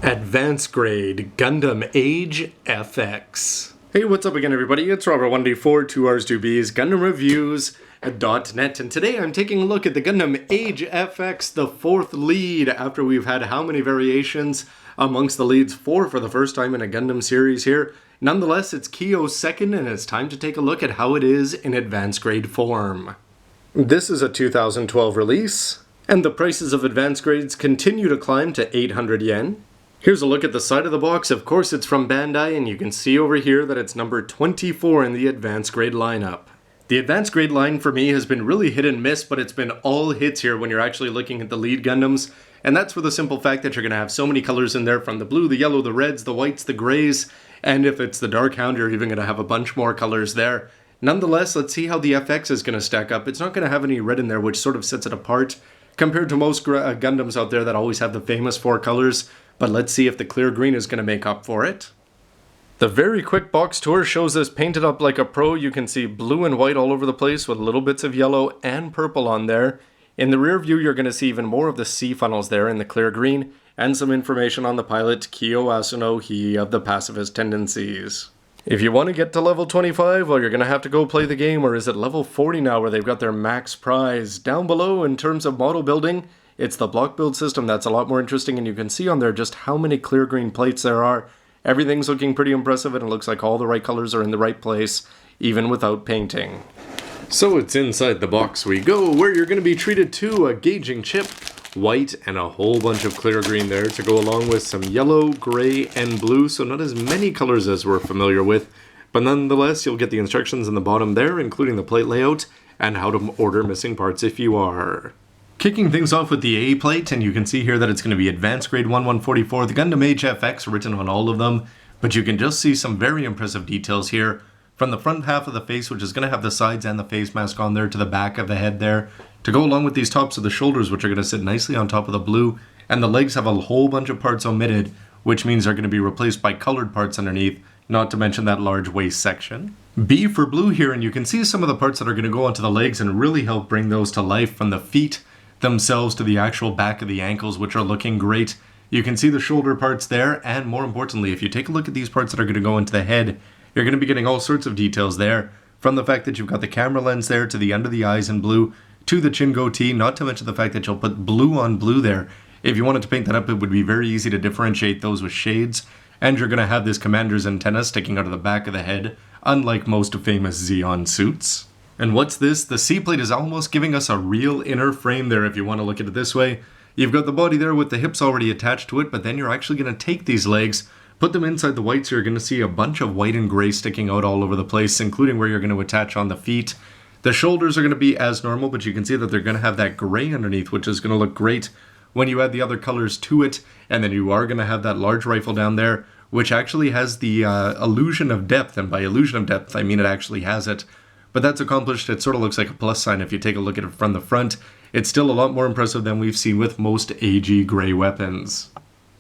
Advanced Grade Gundam Age-FX. Hey, what's up again, everybody? It's Robert1D4, 2Rs2Bs, GundamReviews.net, and today I'm taking a look at the Gundam Age-FX, the fourth lead, after we've had how many variations amongst the leads? 4 for the first time in a Gundam series here. Nonetheless, it's Kyo's second, and it's time to take a look at how it is in advanced grade form. This is a 2012 release, and the prices of advanced grades continue to climb to 800 yen. Here's a look at the side of the box. Of course, it's from Bandai, and you can see over here that it's number 24 in the advanced grade lineup. The advanced grade line for me has been really hit and miss, but it's been all hits here when you're actually looking at the lead Gundams. And that's for the simple fact that you're going to have so many colors in there, from the blue, the yellow, the reds, the whites, the grays, and if it's the Dark Hound, you're even going to have a bunch more colors there. Nonetheless, let's see how the FX is going to stack up. It's not going to have any red in there, which sort of sets it apart compared to most Gundams out there that always have the famous 4 colors. But let's see if the clear green is going to make up for it. The very quick box tour shows this painted up like a pro. You can see blue and white all over the place with little bits of yellow and purple on there. In the rear view, you're going to see even more of the C funnels there in the clear green, and some information on the pilot, Kyo Asuno, he of the pacifist tendencies. If you want to get to level 25, well, you're going to have to go play the game, or is it level 40 now where they've got their max prize? Down below, in terms of model building, it's the block build system that's a lot more interesting, and you can see on there just how many clear green plates there are. Everything's looking pretty impressive, and it looks like all the right colors are in the right place, even without painting. So it's inside the box we go, where you're going to be treated to a gauging chip, white, and a whole bunch of clear green there to go along with some yellow, gray, and blue, so not as many colors as we're familiar with, but nonetheless you'll get the instructions in the bottom there, including the plate layout, and how to order missing parts if you are. Kicking things off with the A plate, and you can see here that it's going to be Advanced Grade 1144, the Gundam Age-FX written on all of them, but you can just see some very impressive details here. From the front half of the face, which is going to have the sides and the face mask on there, to the back of the head there, to go along with these tops of the shoulders, which are going to sit nicely on top of the blue, and the legs have a whole bunch of parts omitted, which means they're going to be replaced by colored parts underneath, not to mention that large waist section. B for blue here, and you can see some of the parts that are going to go onto the legs and really help bring those to life, from the feet themselves to the actual back of the ankles, which are looking great. You can see the shoulder parts there, and more importantly, if you take a look at these parts that are going to go into the head, you're going to be getting all sorts of details there, from the fact that you've got the camera lens there, to the under the eyes in blue, to the chin goatee, not to mention the fact that you'll put blue on blue there. If you wanted to paint that up, it would be very easy to differentiate those with shades, and you're going to have this commander's antenna sticking out of the back of the head, unlike most famous Zeon suits. And what's this? The C plate is almost giving us a real inner frame there, if you want to look at it this way. You've got the body there with the hips already attached to it, but then you're actually going to take these legs, put them inside the white, so you're going to see a bunch of white and gray sticking out all over the place, including where you're going to attach on the feet. The shoulders are going to be as normal, but you can see that they're going to have that gray underneath, which is going to look great when you add the other colors to it. And then you are going to have that large rifle down there, which actually has the illusion of depth, and by illusion of depth, I mean it actually has it. But that's accomplished. It sort of looks like a plus sign if you take a look at it from the front. It's still a lot more impressive than we've seen with most AG gray weapons.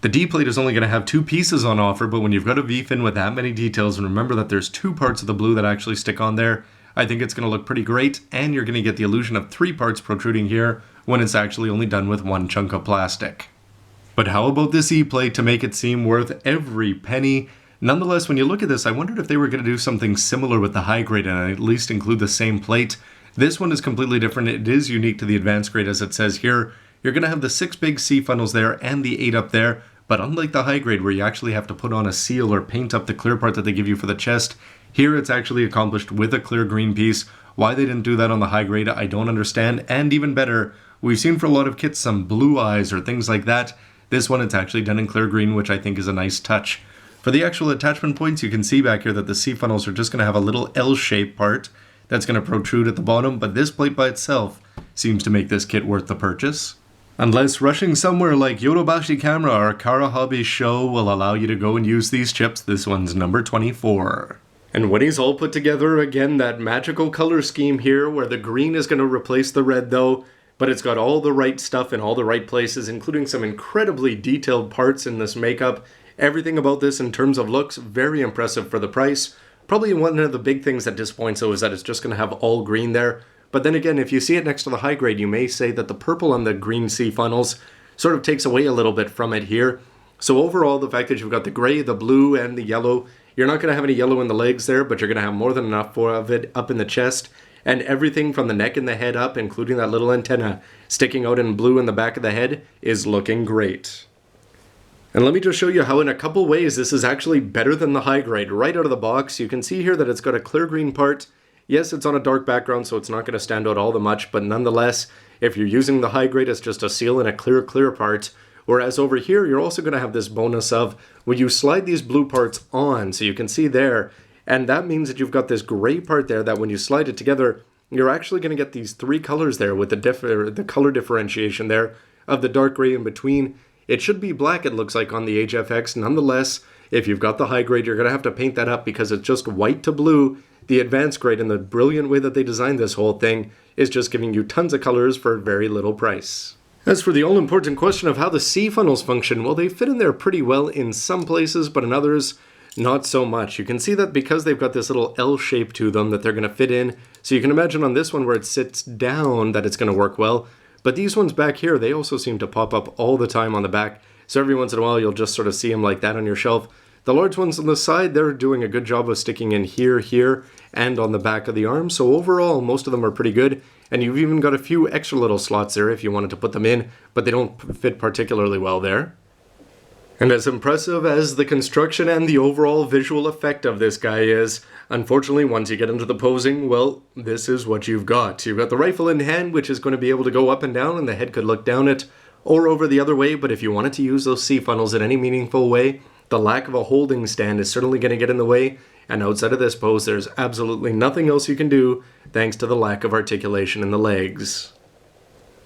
The D plate is only going to have 2 pieces on offer, but when you've got a V-fin with that many details, and remember that there's 2 parts of the blue that actually stick on there, I think it's going to look pretty great, and you're going to get the illusion of 3 parts protruding here when it's actually only done with 1 chunk of plastic. But how about this E plate to make it seem worth every penny? Nonetheless, when you look at this, I wondered if they were going to do something similar with the high grade and at least include the same plate. This one is completely different. It is unique to the advanced grade, as it says here. You're going to have the 6 big C funnels there and the 8 up there, but unlike the high grade where you actually have to put on a seal or paint up the clear part that they give you for the chest, here it's actually accomplished with a clear green piece. Why they didn't do that on the high grade, I don't understand. And even better, we've seen for a lot of kits some blue eyes or things like that. This one, it's actually done in clear green, which I think is a nice touch. For the actual attachment points, you can see back here that the C funnels are just going to have a little L-shaped part that's going to protrude at the bottom, but this plate by itself seems to make this kit worth the purchase. Unless rushing somewhere like Yodobashi Camera or Kara Hobby Show will allow you to go and use these chips, this one's number 24. And when he's all put together, again, that magical color scheme here, where the green is going to replace the red though, but it's got all the right stuff in all the right places, including some incredibly detailed parts in this makeup. Everything about this in terms of looks, very impressive for the price. Probably one of the big things that disappoints though is that it's just going to have all green there. But then again, if you see it next to the high grade, you may say that the purple on the green C funnels sort of takes away a little bit from it here. So overall, the fact that you've got the gray, the blue, and the yellow, you're not going to have any yellow in the legs there, but you're going to have more than enough of it up in the chest. And everything from the neck and the head up, including that little antenna sticking out in blue in the back of the head, is looking great. And let me just show you how in a couple ways this is actually better than the high grade. Right out of the box, you can see here that it's got a clear green part. Yes, it's on a dark background, so it's not going to stand out all that much, but nonetheless, if you're using the high grade, it's just a seal and a clear part. Whereas over here, you're also going to have this bonus of when you slide these blue parts on, so you can see there, and that means that you've got this gray part there that when you slide it together, you're actually going to get these three colors there with the color differentiation there of the dark gray in between. It should be black, it looks like, on the Age-FX. Nonetheless, if you've got the high grade, you're going to have to paint that up because it's just white to blue. The advanced grade, and the brilliant way that they designed this whole thing, is just giving you tons of colors for very little price. As for the all-important question of how the C funnels function, well, they fit in there pretty well in some places, but in others, not so much. You can see that because they've got this little L shape to them that they're going to fit in. So you can imagine on this one where it sits down that it's going to work well. But these ones back here, they also seem to pop up all the time on the back. So every once in a while, you'll just sort of see them like that on your shelf. The large ones on the side, they're doing a good job of sticking in here, and on the back of the arm. So overall, most of them are pretty good. And you've even got a few extra little slots there if you wanted to put them in, but they don't fit particularly well there. And as impressive as the construction and the overall visual effect of this guy is, unfortunately, once you get into the posing, well, this is what you've got. You've got the rifle in hand, which is going to be able to go up and down, and the head could look down it, or over the other way, but if you wanted to use those C funnels in any meaningful way, the lack of a holding stand is certainly going to get in the way, and outside of this pose, there's absolutely nothing else you can do, thanks to the lack of articulation in the legs.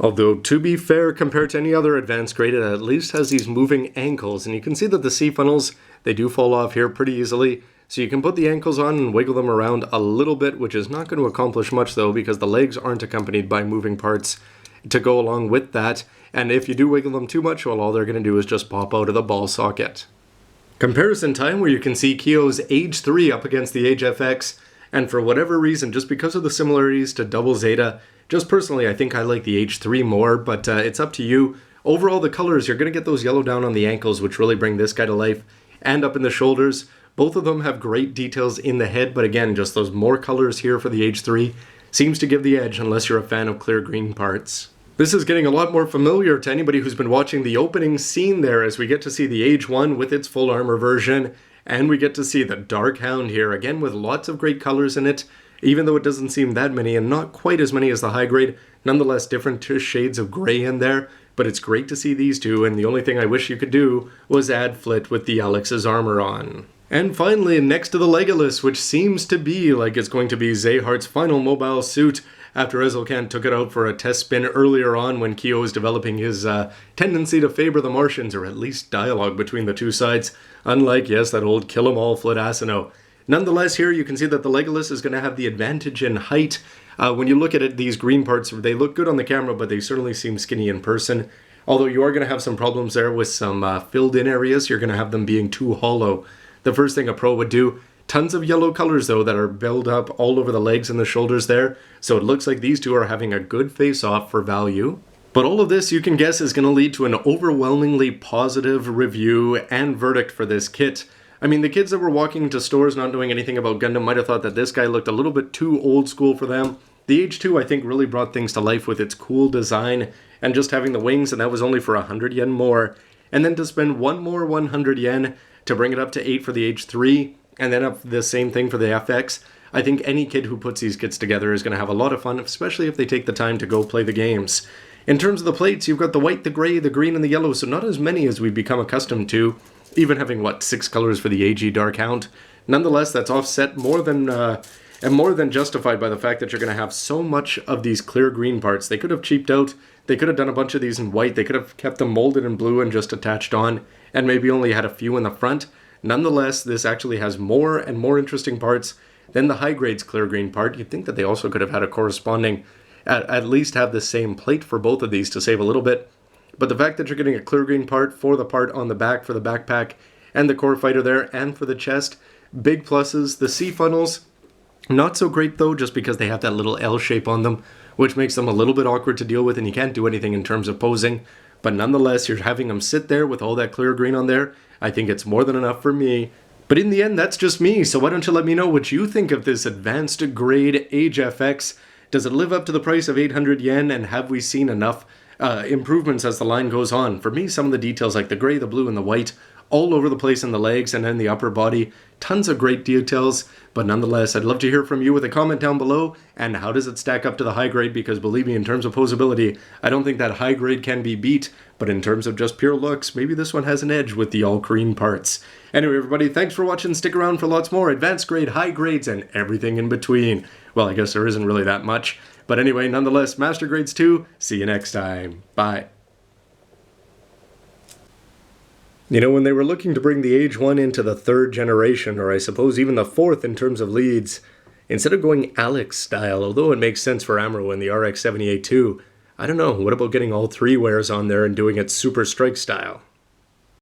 Although, to be fair, compared to any other advanced grade, it at least has these moving ankles, and you can see that the C funnels, they do fall off here pretty easily, so you can put the ankles on and wiggle them around a little bit, which is not going to accomplish much though, because the legs aren't accompanied by moving parts to go along with that, and if you do wiggle them too much, well, all they're going to do is just pop out of the ball socket. Comparison time where you can see Kyo's Age 3 up against the Age-FX, and for whatever reason, just because of the similarities to Double Zeta, just personally, I think I like the Age 3 more, but it's up to you. Overall, the colors, you're going to get those yellow down on the ankles, which really bring this guy to life, and up in the shoulders. Both of them have great details in the head, but again, just those more colors here for the Age 3 seems to give the edge unless you're a fan of clear green parts. This is getting a lot more familiar to anybody who's been watching the opening scene there, as we get to see the Age 1 with its full armor version, and we get to see the Dark Hound here, again with lots of great colors in it. Even though it doesn't seem that many, and not quite as many as the high grade, nonetheless different shades of gray in there, but it's great to see these two, and the only thing I wish you could do was add Flit with the Alex's armor on. And finally, next to the Legolas, which seems to be like it's going to be Zehart's final mobile suit, after Ezelcan took it out for a test spin earlier on when Kyo was developing his tendency to favor the Martians, or at least dialogue between the two sides, unlike, yes, that old kill-em-all Flit Asuno. Nonetheless, here you can see that the Legolas is going to have the advantage in height. When you look at it, these green parts, they look good on the camera, but they certainly seem skinny in person. Although you are going to have some problems there with some filled-in areas. You're going to have them being too hollow. The first thing a pro would do, tons of yellow colors, though, that are built up all over the legs and the shoulders there. So it looks like these two are having a good face-off for value. But all of this, you can guess, is going to lead to an overwhelmingly positive review and verdict for this kit. I mean, the kids that were walking into stores not knowing anything about Gundam might have thought that this guy looked a little bit too old school for them. The Age 2, I think, really brought things to life with its cool design and just having the wings, and that was only for 100 yen more. And then to spend one more 100 yen to bring it up to 8 for the Age 3, and then up the same thing for the FX, I think any kid who puts these kits together is going to have a lot of fun, especially if they take the time to go play the games. In terms of the plates, you've got the white, the gray, the green, and the yellow, so not as many as we've become accustomed to. Even having, 6 colors for the AG Dark Hound. Nonetheless, that's offset more than justified by the fact that you're going to have so much of these clear green parts. They could have cheaped out. They could have done a bunch of these in white. They could have kept them molded in blue and just attached on, and maybe only had a few in the front. Nonetheless, this actually has more and more interesting parts than the high grades clear green part. You'd think that they also could have had a corresponding, at least have the same plate for both of these to save a little bit. But the fact that you're getting a clear green part for the part on the back for the backpack and the core fighter there and for the chest, big pluses. The C funnels, not so great though, just because they have that little L shape on them, which makes them a little bit awkward to deal with, and you can't do anything in terms of posing. but nonetheless, you're having them sit there with all that clear green on there. I think it's more than enough for me. But in the end, that's just me, so why don't you let me know what you think of this advanced grade Age-FX. Does it live up to the price of 800 yen, and have we seen enough improvements as the line goes on? For me, some of the details like the gray, the blue, and the white, all over the place in the legs and then the upper body. Tons of great details, but nonetheless, I'd love to hear from you with a comment down below. And how does it stack up to the high grade? Because believe me, in terms of posability, I don't think that high grade can be beat. But in terms of just pure looks, maybe this one has an edge with the all cream parts. Anyway, everybody, thanks for watching. Stick around for lots more advanced grade, high grades, and everything in between. Well, I guess there isn't really that much. But anyway, nonetheless, master grades too. See you next time. Bye. You know, when they were looking to bring the Age 1 into the 3rd generation, or I suppose even the 4th in terms of leads, instead of going Alex style, although it makes sense for Amuro in the RX-78 too, I don't know, what about getting all 3 wears on there and doing it Super Strike style?